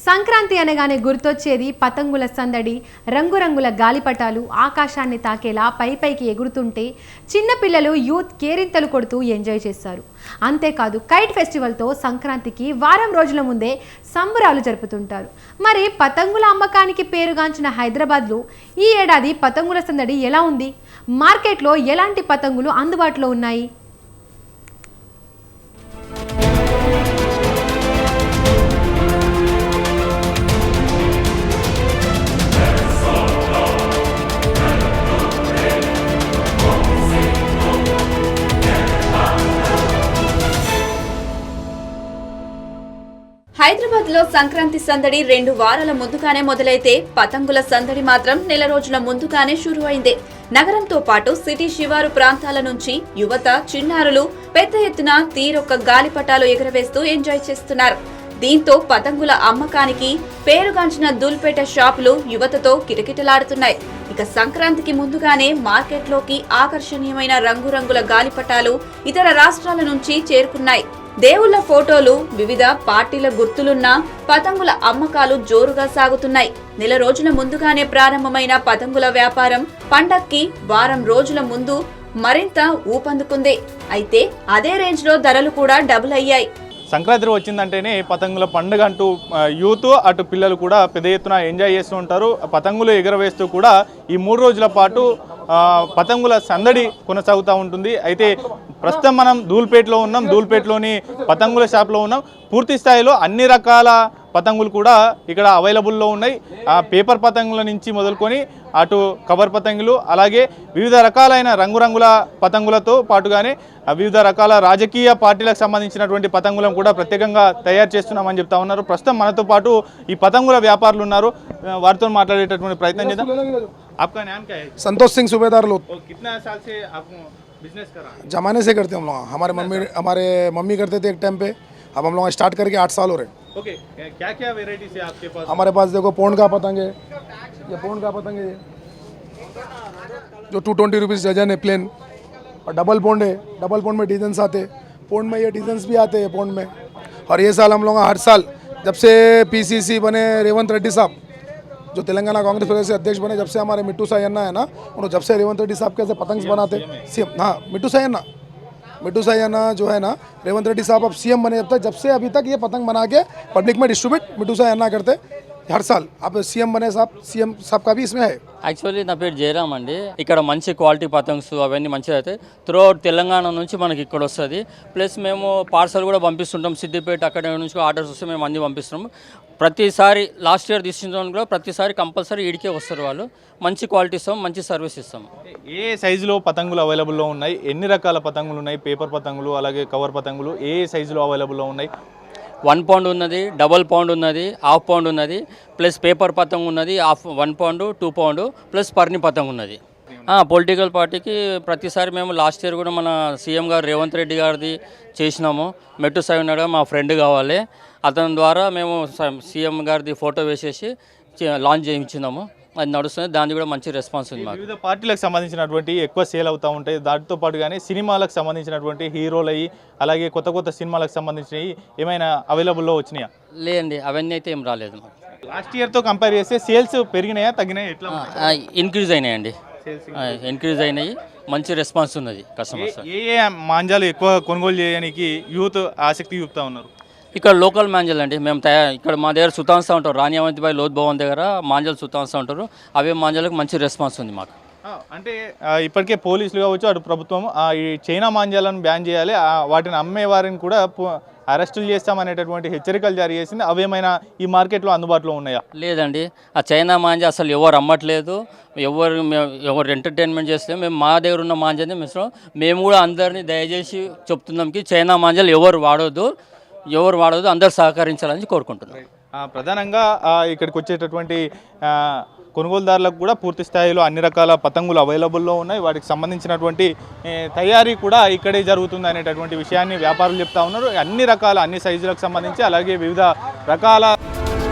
సంక్రాంతి అనగానే గుర్తొచ్చేది పతంగుల సందడి, రంగురంగుల గాలిపటాలు ఆకాశాన్ని తాకేలా పైపైకి ఎగురుతుంటే చిన్నపిల్లలు యూత్ కేరింతలు కొడుతూ ఎంజాయ్ చేస్తారు. అంతేకాదు కైట్ ఫెస్టివల్తో సంక్రాంతికి వారం రోజుల ముందే సంబరాలు జరుపుతుంటారు. మరి పతంగుల అమ్మకానికి పేరుగాంచిన హైదరాబాద్లో ఈ ఏడాది పతంగుల సందడి ఎలా ఉంది? మార్కెట్లో ఎలాంటి పతంగులు అందుబాటులో ఉన్నాయి? హైదరాబాద్ లో సంక్రాంతి సందడి 2 వారాల ముందుగానే మొదలైతే పతంగుల సందడి మాత్రం నెల రోజుల ముందుగానే షురు అయింది. నగరంతో పాటు సిటీ శివారు ప్రాంతాల నుంచి యువత, చిన్నారులు పెద్ద ఎత్తున తీరొక్క గాలిపటాలు ఎగరవేస్తూ ఎంజాయ్ చేస్తున్నారు. దీంతో పతంగుల అమ్మకానికి పేరుగాంచిన దూల్పేట షాపులు యువతతో కిటకిటలాడుతున్నాయి. ఇక సంక్రాంతికి ముందుగానే మార్కెట్లోకి ఆకర్షణీయమైన రంగురంగుల గాలిపటాలు ఇతర రాష్ట్రాల నుంచి చేరుకున్నాయి. దేవుళ్ల ఫోటోలు, వివిధ పార్టీల గుర్తులున్న పతంగుల అమ్మకాలు జోరుగా సాగుతున్నాయి. నెల రోజుల ముందుగానే ప్రారంభమైన పతంగుల వ్యాపారం పండక్కి వారం రోజుల ముందు మరింత ఊపందుకుంది. అయితే అదే రేంజ్ లో ధరలు కూడా డబుల్ అయ్యాయి. సంక్రాంతి వచ్చిందంటేనే పతంగుల పండుగ అంటూ యూత్ అటు పిల్లలు కూడా పెద్ద ఎత్తున ఎంజాయ్ చేస్తూ ఉంటారు. పతంగులు ఎగరవేస్తూ కూడా ఈ 3 రోజుల పాటు పతంగుల సందడి కొనసాగుతూ ఉంటుంది. అయితే ప్రస్తుతం మనం దూల్పేటలో ఉన్నాం. దూల్పేటలోని పతంగుల షాప్లో ఉన్నాం. పూర్తి స్థాయిలో అన్ని రకాల పతంగులు కూడా ఇక్కడ అవైలబుల్లో ఉన్నాయి. పేపర్ పతంగుల నుంచి మొదలుకొని అటు కవర్ పతంగులు, అలాగే వివిధ రకాలైన రంగురంగుల పతంగులతో పాటుగానే వివిధ రకాల రాజకీయ పార్టీలకు సంబంధించినటువంటి పతంగులను కూడా ప్రత్యేకంగా తయారు చేస్తున్నామని చెప్తా ఉన్నారు. ప్రస్తుతం మనతో పాటు ఈ పతంగుల వ్యాపారులు ఉన్నారు. వారితో మాట్లాడేటటువంటి ప్రయత్నం చేద్దాం. आपका नाम क्या है? संतोष सिंह सूबेदार लोग। कितना साल से आप बिजनेस कर रहे हैं? जमाने से करते हैं हम लोग। हमारे मम्मी करते थे एक टाइम पे, अब हम लोग स्टार्ट करके 8 साल हो रहे हैं। ओके, क्या क्या वेराइटी है आपके पास? हमारे पास देखो पोंड का पतंग है, ये पोंड का पतंग है जो 220 रुपीज़ डजन है प्लेन, और डबल पोंड है। डबल पोंड में डिजाइंस आते हैं, पोंड में ये डिजाइंस भी आते हैं पोंड में। और ये साल हम लोग हर साल जब से PCC बने रेवंत रेड्डी साहब जो तेलंगाना कांग्रेस प्रदेश के अध्यक्ष बने, जब से हमारे मिट्टू साई अन्ना है ना, उन्होंने जब से रेवंत रेड्डी साहब कैसे पतंग बनाते सीएम, हाँ मिट्टू साई अन्ना जो है ना, रेवंत रेड्डी साहब अब सीएम बने, जब से अभी तक ये पतंग बना के पब्लिक में डिस्ट्रीब्यूट मिट्टू साई अन्ना करते हर साल. अब सीएम बने साहब, सीएम साहब का भी इसमें है. యాక్చువల్లీ నా పేరు జయరామ్ అండి. ఇక్కడ మంచి క్వాలిటీ పతంగ్స్ అవన్నీ మంచిగా అయితే త్రూఅవుట్ తెలంగాణ నుంచి మనకి ఇక్కడ వస్తుంది. ప్లస్ మేము పార్సల్ కూడా పంపిస్తుంటాం. సిద్దిపేట అక్కడ నుంచి ఆర్డర్స్ వస్తే మేము అన్ని పంపిస్తున్నాము. ప్రతిసారి లాస్ట్ ఇయర్ తీసుకుంటాం కూడా ప్రతిసారి కంపల్సరీ ఈడికే వస్తారు వాళ్ళు. మంచి క్వాలిటీ ఇస్తాం, మంచి సర్వీస్ ఇస్తాం. ఏ సైజులో పతంగులు అవైలబుల్లో ఉన్నాయి? ఎన్ని రకాల పతంగులు ఉన్నాయి? పేపర్ పతంగులు, అలాగే కవర్ పతంగులు ఏ సైజులో అవైలబుల్లో ఉన్నాయి? 1 పౌండ్ ఉన్నది, డబల్ పౌండ్ ఉన్నది, హాఫ్ పౌండ్ ఉన్నది, ప్లస్ పేపర్ పతంగ్ ఉన్నది, 1 పౌండ్, 2 పౌండ్, ప్లస్ పర్ని పతంగ్ ఉన్నది. పొలిటికల్ పార్టీకి ప్రతిసారి మేము లాస్ట్ ఇయర్ కూడా మన సీఎం గారు రేవంత్ రెడ్డి గారిది చేసినాము. మెట్టు సాయి ఉన్నాడు, మా ఫ్రెండ్ కావాలి, అతని ద్వారా మేము సీఎం గారిది ఫోటో వేసేసి లాంచ్ చేయించినాము. అది నడుస్తుంది, దానికి కూడా మంచి రెస్పాన్స్ ఉంది మాకు. వివిధ పార్టీలకు సంబంధించినటువంటి ఎక్కువ సేల్ అవుతూ ఉంటాయి. దాటితో పాటు కానీ సినిమాలకు సంబంధించినటువంటి హీరోలవి, అలాగే కొత్త కొత్త సినిమాలకు సంబంధించినవి ఏమైనా అవైలబుల్లో వచ్చినాయా? లేదండి, అవన్నీ అయితే ఏం రాలేదు మాకు. లాస్ట్ ఇయర్తో కంపేర్ చేస్తే సేల్స్ పెరిగినాయా, తగ్గినాయా, ఎట్లా? ఇంక్రీజ్ అయినాయండి, ఇంక్రీజ్ అయినాయి. మంచి రెస్పాన్స్ ఉన్నది కస్టమర్స్. ఏ మాంజాలు ఎక్కువ కొనుగోలు చేయడానికి యూత్ ఆసక్తి చూపుతా ఉన్నారు? ఇక్కడ లోకల్ మాంజల్ అండి. మేము ఇక్కడ మా దగ్గర సుతాన్సా ఉంటారు, రాణి అవంతిబాయి లోత్ భవన్ దగ్గర మాంజల్ సుతాన్సా ఉంటారు. అవే మాంజాలకు మంచి రెస్పాన్స్ ఉంది మాకు. అంటే ఇప్పటికే పోలీసులు కావచ్చు, అటు ప్రభుత్వం ఈ చైనా మాంజాలను బ్యాన్ చేయాలి, వాటిని అమ్మే వారిని కూడా అరెస్టులు చేస్తామనేటటువంటి హెచ్చరికలు జారీ చేసింది. అవేమైనా ఈ మార్కెట్లో అందుబాటులో ఉన్నాయా? లేదండి, ఆ చైనా మాంజా అసలు ఎవరు అమ్మట్లేదు. ఎవరు ఎంటర్టైన్మెంట్ చేస్తే మేము మా దగ్గర ఉన్న మాంజాని మేము కూడా అందరినీ దయచేసి చెప్తున్నాంకి చైనా మాంజాలు ఎవరు వాడొద్దు, అందరు సహకరించాలని కోరుకుంటున్నాం. ప్రధానంగా ఇక్కడికి వచ్చేటటువంటి కొనుగోలుదారులకు కూడా పూర్తి స్థాయిలో అన్ని రకాల పతంగులు అవైలబుల్లో ఉన్నాయి. వాటికి సంబంధించినటువంటి తయారీ కూడా ఇక్కడే జరుగుతుంది అనేటటువంటి విషయాన్ని వ్యాపారులు చెప్తా ఉన్నారు. అన్ని సైజులకు సంబంధించి, అలాగే వివిధ రకాల